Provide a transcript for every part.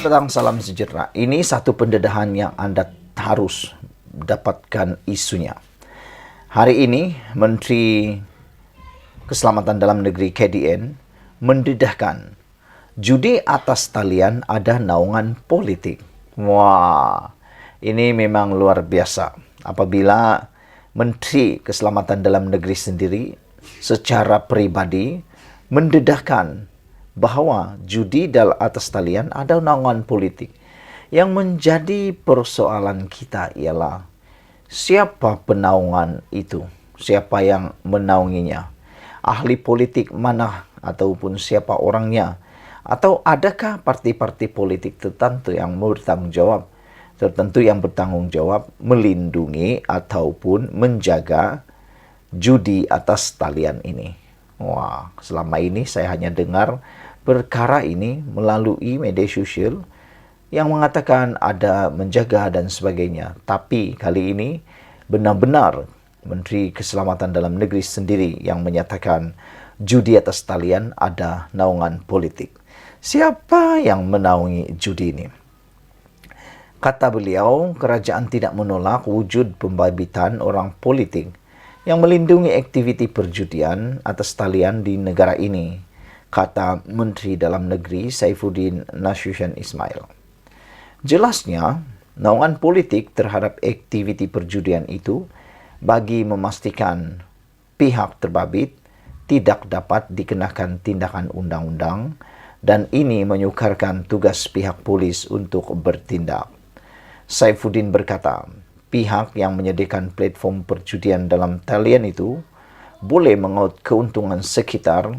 Selamat datang, salam sejahtera. Ini satu pendedahan yang Anda harus dapatkan isunya. Hari ini, Menteri Keselamatan Dalam Negeri KDN mendedahkan judi atas talian ada naungan politik. Wah, ini memang luar biasa. Apabila Menteri Keselamatan Dalam Negeri sendiri secara pribadi mendedahkan bahawa judi atas talian ada naungan politik. Yang menjadi persoalan kita ialah siapa penaungan itu? Siapa yang menaunginya? Ahli politik mana ataupun siapa orangnya? Atau adakah parti-parti politik tertentu yang bertanggung jawab melindungi ataupun menjaga judi atas talian ini? Wah, selama ini saya hanya dengar perkara ini melalui media sosial yang mengatakan ada menjaga dan sebagainya. Tapi kali ini benar-benar Menteri Keselamatan Dalam Negeri sendiri yang menyatakan judi atas talian ada naungan politik. Siapa yang menaungi judi ini? Kata beliau, kerajaan tidak menolak wujud pembabitan orang politik yang melindungi aktiviti perjudian atas talian di negara ini, kata Menteri Dalam Negeri Saifuddin Nasution Ismail. Jelasnya, naungan politik terhadap aktiviti perjudian itu bagi memastikan pihak terbabit tidak dapat dikenakan tindakan undang-undang dan ini menyukarkan tugas pihak polis untuk bertindak. Saifuddin berkata, pihak yang menyediakan platform perjudian dalam talian itu boleh mengaut keuntungan sekitar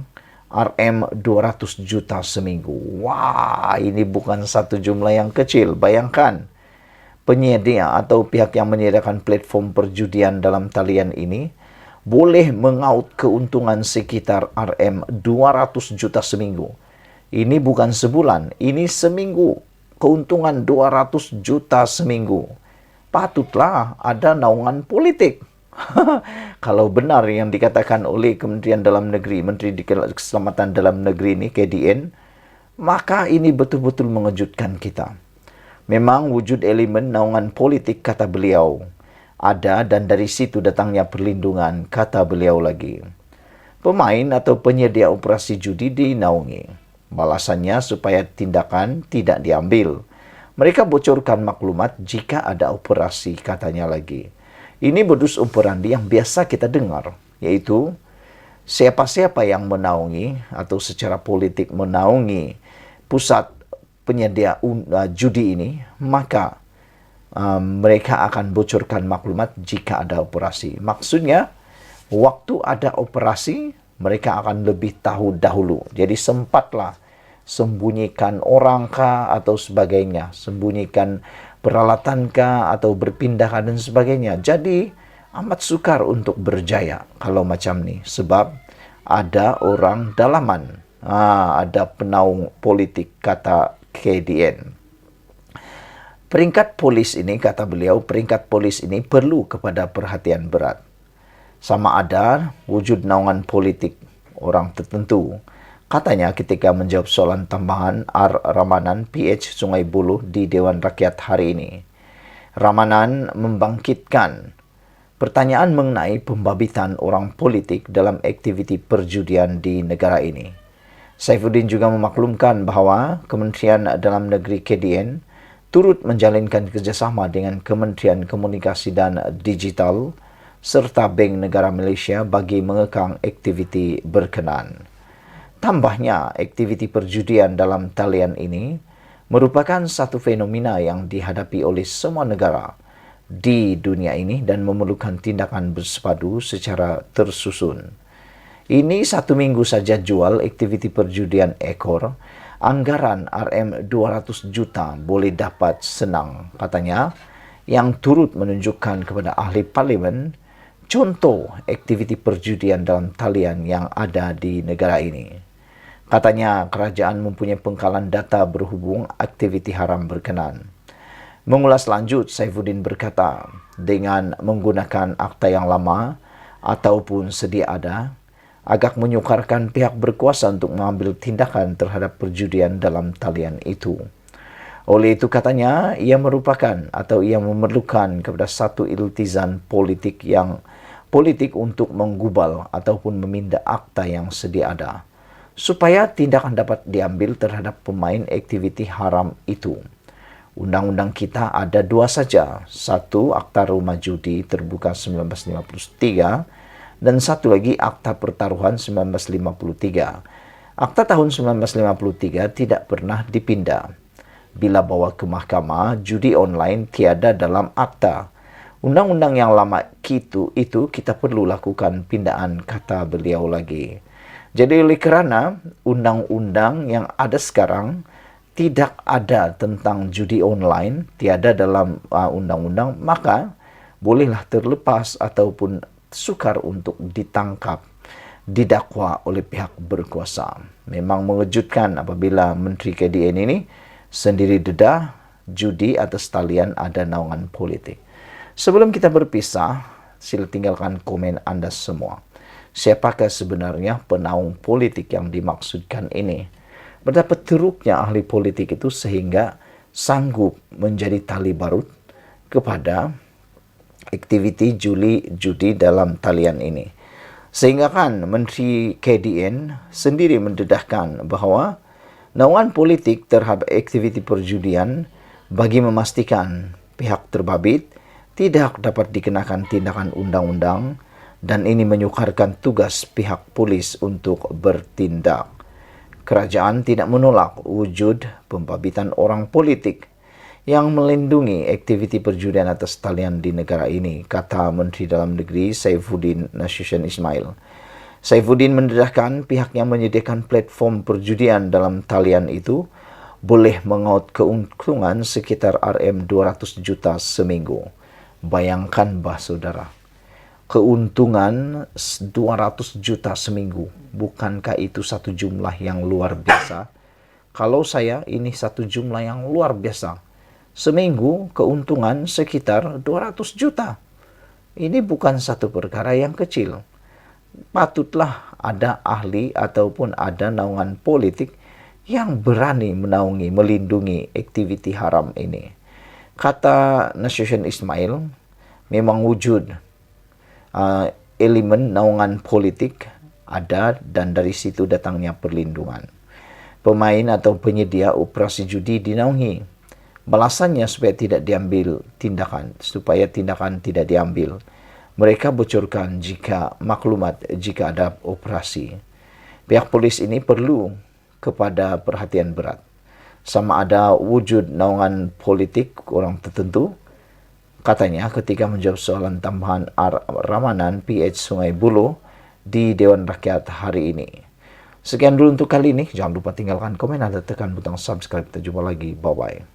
RM200 juta seminggu. Wah, ini bukan satu jumlah yang kecil. Bayangkan, penyedia atau pihak yang menyediakan platform perjudian dalam talian ini boleh mengaut keuntungan sekitar RM200 juta seminggu. Ini bukan sebulan, ini seminggu. Keuntungan 200 juta seminggu. Patutlah ada naungan politik. Kalau benar yang dikatakan oleh Kementerian Dalam Negeri, Menteri Keselamatan Dalam Negeri ini, KDN, maka ini betul-betul mengejutkan kita. Memang wujud elemen naungan politik, kata beliau, ada dan dari situ datangnya perlindungan, kata beliau lagi. Pemain atau penyedia operasi judi dinaungi. Balasannya supaya tindakan tidak diambil. Mereka bocorkan maklumat jika ada operasi, katanya lagi. Ini modus operandi yang biasa kita dengar, yaitu siapa-siapa yang menaungi atau secara politik menaungi pusat penyedia judi ini, maka mereka akan bocorkan maklumat jika ada operasi. Maksudnya, waktu ada operasi, mereka akan lebih tahu dahulu. Jadi sempatlah sembunyikan orang kah atau sebagainya, sembunyikan peralatan kah atau berpindah dan sebagainya. Jadi amat sukar untuk berjaya kalau macam ni, sebab ada orang dalaman, ada penaung politik, kata KDN. Peringkat polis ini, kata beliau, peringkat polis ini perlu kepada perhatian berat. Sama ada wujud naungan politik orang tertentu. Katanya ketika menjawab soalan tambahan R. Ramanan, PH Sungai Buloh di Dewan Rakyat hari ini. Ramanan membangkitkan pertanyaan mengenai pembabitan orang politik dalam aktiviti perjudian di negara ini. Saifuddin juga memaklumkan bahawa Kementerian Dalam Negeri KDN turut menjalinkan kerjasama dengan Kementerian Komunikasi dan Digital serta Bank Negara Malaysia bagi mengekang aktiviti berkenaan. Tambahnya, aktiviti perjudian dalam talian ini merupakan satu fenomena yang dihadapi oleh semua negara di dunia ini dan memerlukan tindakan bersepadu secara tersusun. Ini 1 minggu saja jual aktiviti perjudian ekor, anggaran RM200 juta boleh dapat senang, katanya, yang turut menunjukkan kepada ahli parlimen contoh aktiviti perjudian dalam talian yang ada di negara ini. Katanya kerajaan mempunyai pengkalan data berhubung aktiviti haram berkenaan. Mengulas lanjut, Saifuddin berkata, dengan menggunakan akta yang lama ataupun sedia ada, agak menyukarkan pihak berkuasa untuk mengambil tindakan terhadap perjudian dalam talian itu. Oleh itu katanya, ia memerlukan kepada satu iltizam politik untuk menggubal ataupun memindah akta yang sedia ada, supaya tindakan dapat diambil terhadap pemain aktiviti haram itu. Undang-undang kita ada dua saja. Satu, Akta Rumah Judi Terbuka 1953 dan satu lagi Akta Pertaruhan 1953. Akta tahun 1953 tidak pernah dipindah. Bila bawa ke mahkamah, judi online tiada dalam akta. Undang-undang yang lama itu kita perlu lakukan pindaan, kata beliau lagi. Jadi oleh kerana undang-undang yang ada sekarang tidak ada tentang judi online, tiada dalam undang-undang, maka bolehlah terlepas ataupun sukar untuk ditangkap, didakwa oleh pihak berkuasa. Memang mengejutkan apabila Menteri KDN ini sendiri dedah judi atas talian ada naungan politik. Sebelum kita berpisah, sila tinggalkan komen anda semua. Siapakah sebenarnya penaung politik yang dimaksudkan ini? Betapa teruknya ahli politik itu sehingga sanggup menjadi tali barut kepada aktiviti judi dalam talian ini. Sehingga kan Menteri KDN sendiri mendedahkan bahawa naungan politik terhadap aktiviti perjudian bagi memastikan pihak terbabit tidak dapat dikenakan tindakan undang-undang, dan ini menyukarkan tugas pihak polis untuk bertindak. Kerajaan tidak menolak wujud pembabitan orang politik yang melindungi aktiviti perjudian atas talian di negara ini, kata Menteri Dalam Negeri Saifuddin Nasution Ismail. Saifuddin mendedahkan pihaknya menyediakan platform perjudian dalam talian itu boleh mengaut keuntungan sekitar RM200 juta seminggu. Bayangkan saudara, keuntungan 200 juta seminggu. Bukankah itu satu jumlah yang luar biasa? Kalau saya, ini satu jumlah yang luar biasa. Seminggu keuntungan sekitar 200 juta. Ini bukan satu perkara yang kecil. Patutlah ada ahli ataupun ada naungan politik yang berani menaungi, melindungi aktiviti haram ini. Kata Nasution Ismail, memang wujud elemen naungan politik ada dan dari situ datangnya perlindungan. Pemain atau penyedia operasi judi dinaungi. Balasannya supaya tindakan tidak diambil. Mereka bocorkan maklumat jika ada operasi. Pihak polis ini perlu kepada perhatian berat. Sama ada wujud naungan politik orang tertentu, katanya ketika menjawab soalan tambahan Ramanan PH Sungai Buloh di Dewan Rakyat hari ini. Sekian dulu untuk kali ini. Jangan lupa tinggalkan komen dan tekan butang subscribe. Kita jumpa lagi. Bye-bye.